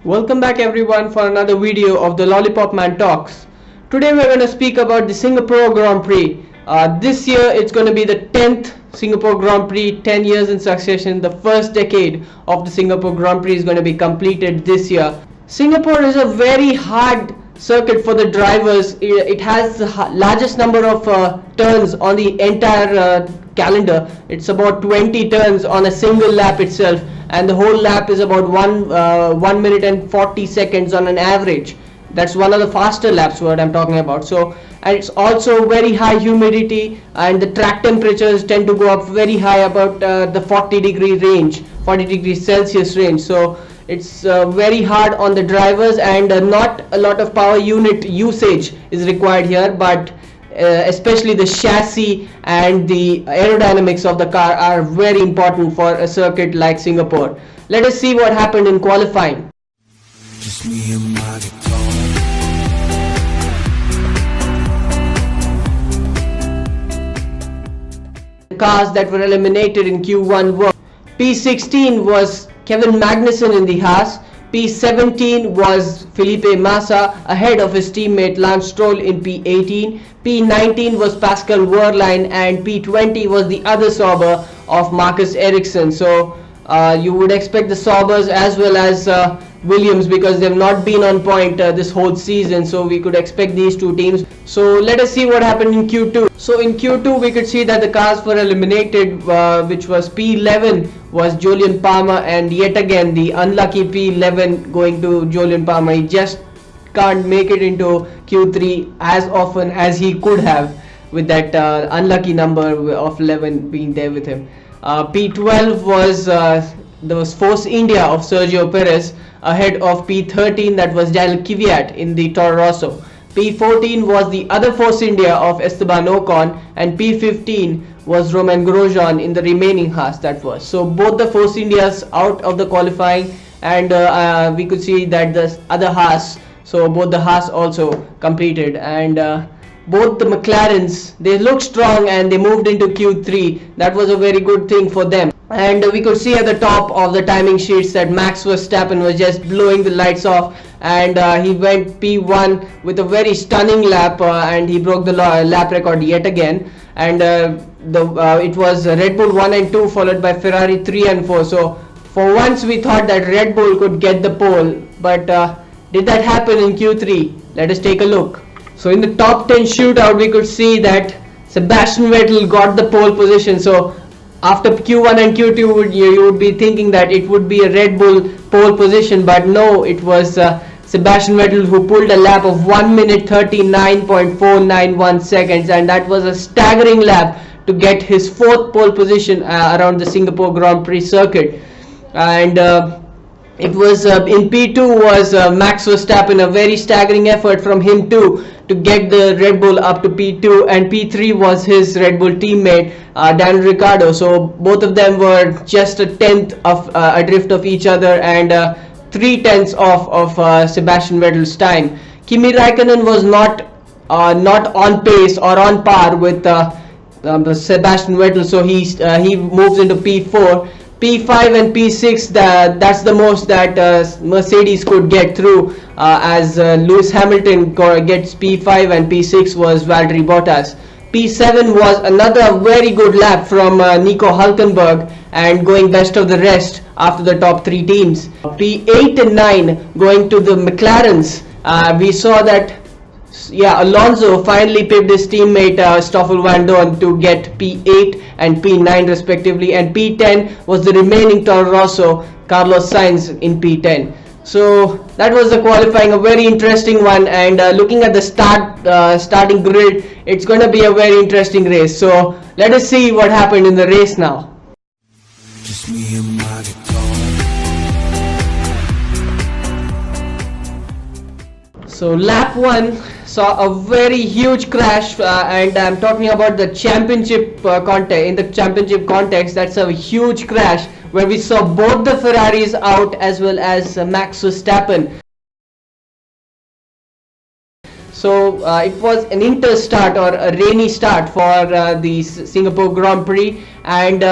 Welcome back everyone for another video of the Lollipop Man Talks. Today we're going to speak about the Singapore Grand Prix. This year it's going to be the 10th Singapore Grand Prix, 10 years in succession. The first decade of the Singapore Grand Prix is going to be completed this year. Singapore is a very hard circuit for the drivers. It has the largest number of turns on the entire calendar. It's about 20 turns on a single lap itself, and the whole lap is about 1 minute and 40 seconds on an average. That's one of the faster laps what I'm talking about. So, and it's also very high humidity, and the track temperatures tend to go up very high, about the 40 degrees Celsius range. So it's very hard on the drivers, and not a lot of power unit usage is required here, but especially the chassis and the aerodynamics of the car are very important for a circuit like Singapore. Let us see what happened in qualifying. Just me and my guitar. The cars that were eliminated in Q1 were P16 was Kevin Magnussen in the Haas. P17 was Felipe Massa ahead of his teammate Lance Stroll in P18. P19 was Pascal Wehrlein, and P20 was the other Sauber of Marcus Ericsson. So you would expect the Saubers as well as Williams, because they've not been on point this whole season, so we could expect these two teams. So let us see what happened in Q2. So in Q2 we could see that the cars were eliminated, which was P11 was Jolyon Palmer, and yet again the unlucky P11 going to Jolyon Palmer. He just can't make it into Q3 as often as he could have, with that unlucky number of 11 being there with him. P12 was the Force India of Sergio Perez ahead of P13, that was Daniel Kvyat in the Toro Rosso. P14 was the other Force India of Esteban Ocon, and P15 was Romain Grosjean in the remaining Haas. That was so both the Force Indias out of the qualifying, and we could see that the other Haas, so both the Haas also completed, and both the McLarens, they looked strong and they moved into Q3. That was a very good thing for them. And we could see at the top of the timing sheets that Max Verstappen was just blowing the lights off, and he went P1 with a very stunning lap, and he broke the lap record yet again. And it was Red Bull 1 and 2 followed by Ferrari 3 and 4. So for once we thought that Red Bull could get the pole, but did that happen in Q3? Let us take a look. So in the top 10 shootout we could see that Sebastian Vettel got the pole position. So after Q1 and Q2 you would be thinking that it would be a Red Bull pole position, but no, it was Sebastian Vettel who pulled a lap of 1 minute 39.491 seconds, and that was a staggering lap to get his fourth pole position around the Singapore Grand Prix circuit. And it was in P2 was Max Verstappen, a very staggering effort from him too to get the Red Bull up to P2, and P3 was his Red Bull teammate Daniel Ricciardo. So both of them were just a tenth of adrift of each other, and 3/10 of Sebastian Vettel's time. Kimi Raikkonen was not on pace or on par with Sebastian Vettel, so he moves into P4. P5 and P6, that's the most that Mercedes could get through, as Lewis Hamilton gets P5, and P6 was Valtteri Bottas. P7 was another very good lap from Nico Hülkenberg, and going best of the rest after the top three teams. P8 and 9 going to the McLarens. We saw that Alonso finally pipped his teammate Stoffel Vandoorne to get P8 and P9 respectively, and P10 was the remaining Toro Rosso, Carlos Sainz in P10. So that was the qualifying, a very interesting one, and looking at the starting grid, it's going to be a very interesting race. So let us see what happened in the race now. Just me and my guitar. So lap 1 saw a very huge crash, and I'm talking about the championship context. In the championship context, that's a huge crash where we saw both the Ferraris out as well as Max Verstappen. So it was an inter start or a rainy start for the Singapore Grand Prix, and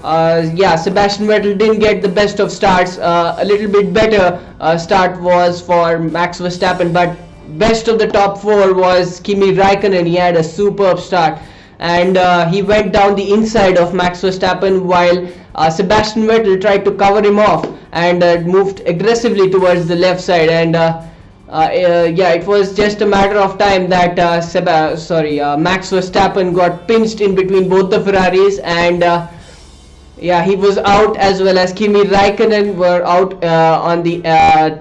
Yeah, Sebastian Vettel didn't get the best of starts. A little bit better start was for Max Verstappen, but best of the top four was Kimi Raikkonen. He had a superb start, and he went down the inside of Max Verstappen while Sebastian Vettel tried to cover him off and moved aggressively towards the left side. And yeah, it was just a matter of time that Max Verstappen got pinched in between both the Ferraris, and yeah, he was out, as well as Kimi Raikkonen were out on the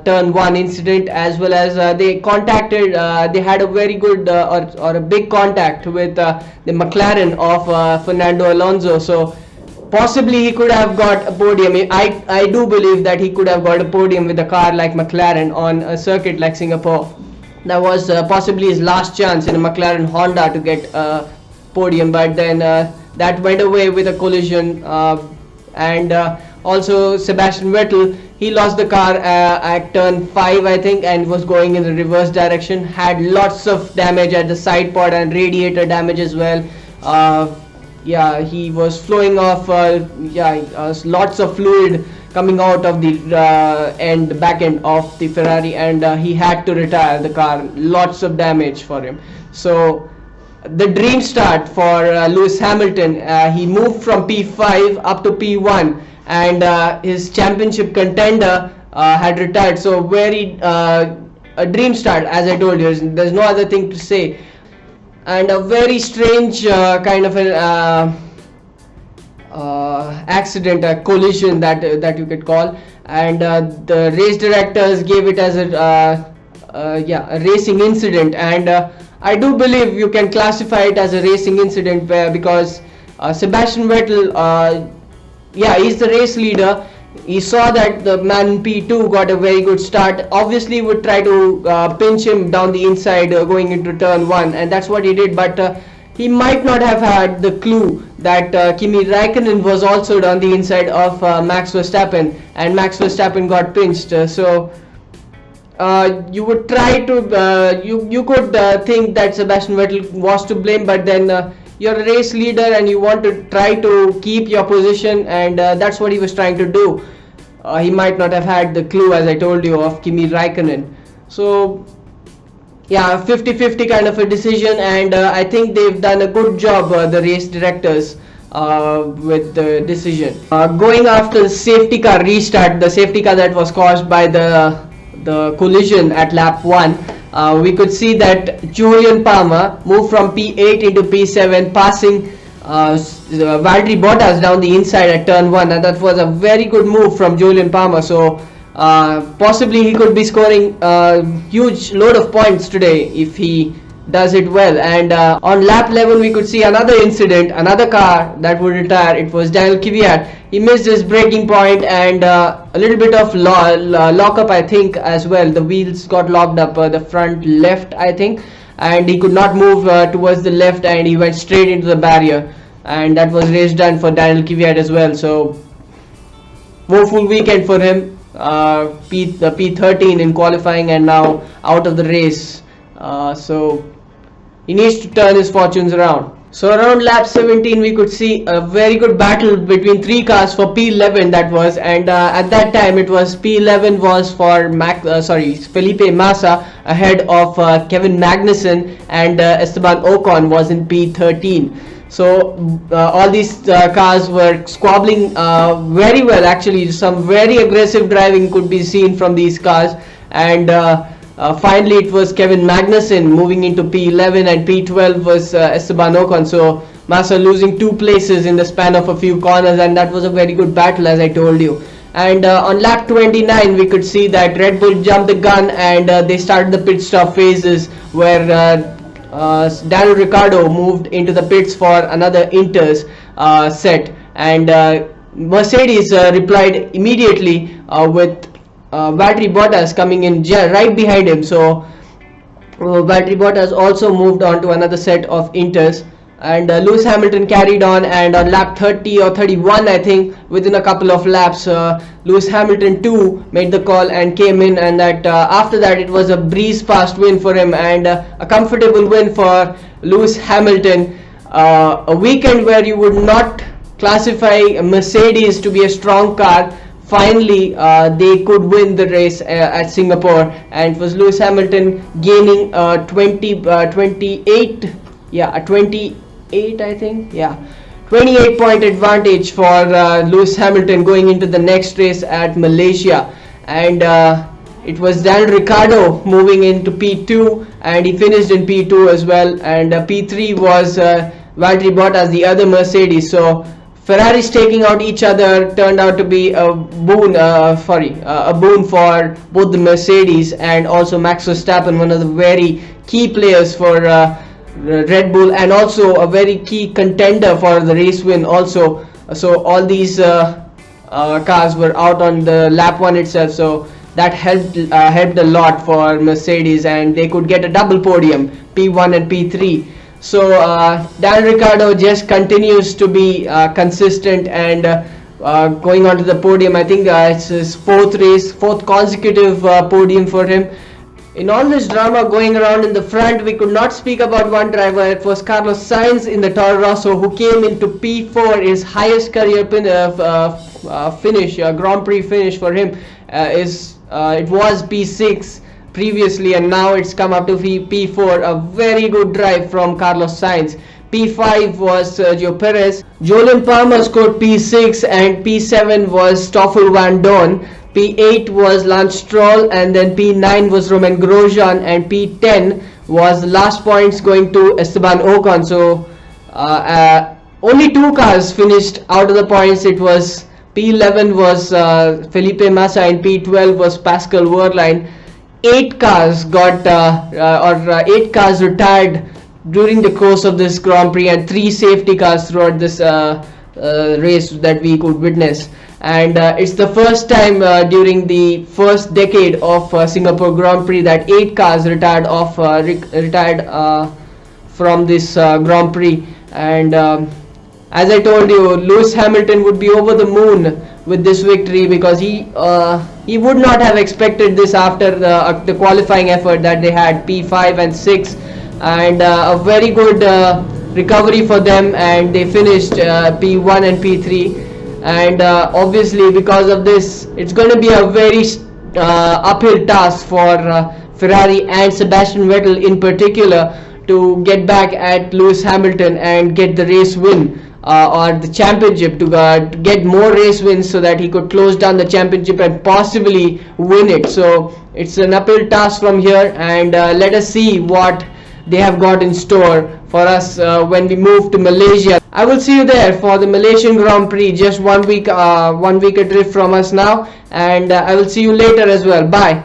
turn 1 incident, as well as they had a very good or a big contact with the McLaren of Fernando Alonso. So possibly he could have got a podium. I do believe that he could have got a podium with a car like McLaren on a circuit like Singapore. That was possibly his last chance in a McLaren Honda to get a podium, but then that went away with a collision, and also Sebastian Vettel, he lost the car at turn 5 I think, and was going in the reverse direction, had lots of damage at the side pod and radiator damage as well. Yeah, he was flowing off lots of fluid coming out of the back end of the Ferrari, and he had to retire the car. Lots of damage for him. So the dream start for Lewis Hamilton. He moved from P5 up to P1, and his championship contender had retired. So very a dream start, as I told you. There's no other thing to say. And a very strange kind of an accident, a collision that you could call, and the race directors gave it as a racing incident, and I do believe you can classify it as a racing incident because Sebastian Vettel, he's the race leader. He saw that the man in P2 got a very good start. Obviously would try to pinch him down the inside going into turn 1, and that's what he did, but he might not have had the clue that Kimi Raikkonen was also down the inside of Max Verstappen, and Max Verstappen got pinched. So you would try to you could think that Sebastian Vettel was to blame, but then you're a race leader and you want to try to keep your position, and that's what he was trying to do. He might not have had the clue, as I told you, of Kimi Raikkonen. So yeah, 50-50 kind of a decision, and I think they've done a good job, the race directors, with the decision. Going after the safety car restart, the safety car that was caused by the collision at lap 1, we could see that Julian Palmer moved from P8 into P7, passing Valtteri Bottas down the inside at turn 1, and that was a very good move from Julian Palmer. So possibly he could be scoring a huge load of points today if he does it well. And on lap 11 we could see another incident, another car that would retire. It was Daniel Kvyat. He missed his braking point, and a little bit of lockup I think as well. The wheels got locked up, the front left I think, and he could not move towards the left, and he went straight into the barrier, and that was race done for Daniel Kvyat as well. So woeful weekend for him. P13 in qualifying and now out of the race. So he needs to turn his fortunes around. So around lap 17 we could see a very good battle between 3 cars for P11, that was, and at that time it was P11 was for Felipe Massa ahead of Kevin Magnussen, and Esteban Ocon was in P13. So all these cars were squabbling very well. Actually, some very aggressive driving could be seen from these cars, and finally it was Kevin Magnussen moving into P11, and P12 was Esteban Ocon. So Massa losing 2 places in the span of a few corners, and that was a very good battle, as I told you. And on lap 29 we could see that Red Bull jumped the gun, and they started the pit stop phases where Daniel Ricciardo moved into the pits for another Inters set, and Mercedes replied immediately with Valtteri Bottas coming in right behind him. So Valtteri Bottas also moved on to another set of Inters, and Lewis Hamilton carried on, and on lap 30 or 31 I think, within a couple of laps, Lewis Hamilton too made the call and came in, and that after that it was a breeze past win for him, and a comfortable win for Lewis Hamilton. A weekend where you would not classify Mercedes to be a strong car, finally they could win the race at Singapore, and it was Lewis Hamilton gaining 28 I think, 28 point advantage for Lewis Hamilton going into the next race at Malaysia. And it was Ricciardo moving into P2, and he finished in P2 as well, and P3 was Valtteri Bottas, the other Mercedes. So Ferraris taking out each other turned out to be a boon for both the Mercedes and also Max Verstappen, one of the very key players for Red Bull, and also a very key contender for the race win also. So all these cars were out on the lap 1 itself, so that helped a lot for Mercedes, and they could get a double podium, P1 and P3. So Ricciardo just continues to be consistent and going on to the podium. I think it's his fourth consecutive podium for him. In all this drama going around in the front, we could not speak about one driver. It was Carlos Sainz in the Toro Rosso, who came into P4, his highest career finish, Grand Prix finish for him. It was P6 previously, and now it's come up to P4. A very good drive from Carlos Sainz. P5 was Sergio Perez. Jolyon Palmer scored P6, and P7 was Stoffel Van Dorn. P8 was Lance Stroll, and then P9 was Romain Grosjean, and P10 was the last points going to Esteban Ocon. So only 2 cars finished out of the points. It was P11 was Felipe Massa, and P12 was Pascal Wehrlein. 8 cars retired during the course of this Grand Prix, and 3 safety cars throughout this race that we could witness. And it's the first time during the first decade of Singapore Grand Prix that 8 cars retired from this Grand Prix. And as I told you, Lewis Hamilton would be over the moon with this victory, because he would not have expected this after the qualifying effort that they had, P5 and 6, and a very good recovery for them, and they finished P1 and P3. And obviously because of this, it's going to be a very uphill task for Ferrari and Sebastian Vettel in particular to get back at Lewis Hamilton and get the race win or the championship, to get more race wins so that he could close down the championship and possibly win it. So it's an uphill task from here, and let us see what they have got in store for us when we move to Malaysia. I will see you there for the Malaysian Grand Prix, just 1 week adrift from us now, and I will see you later as well. Bye.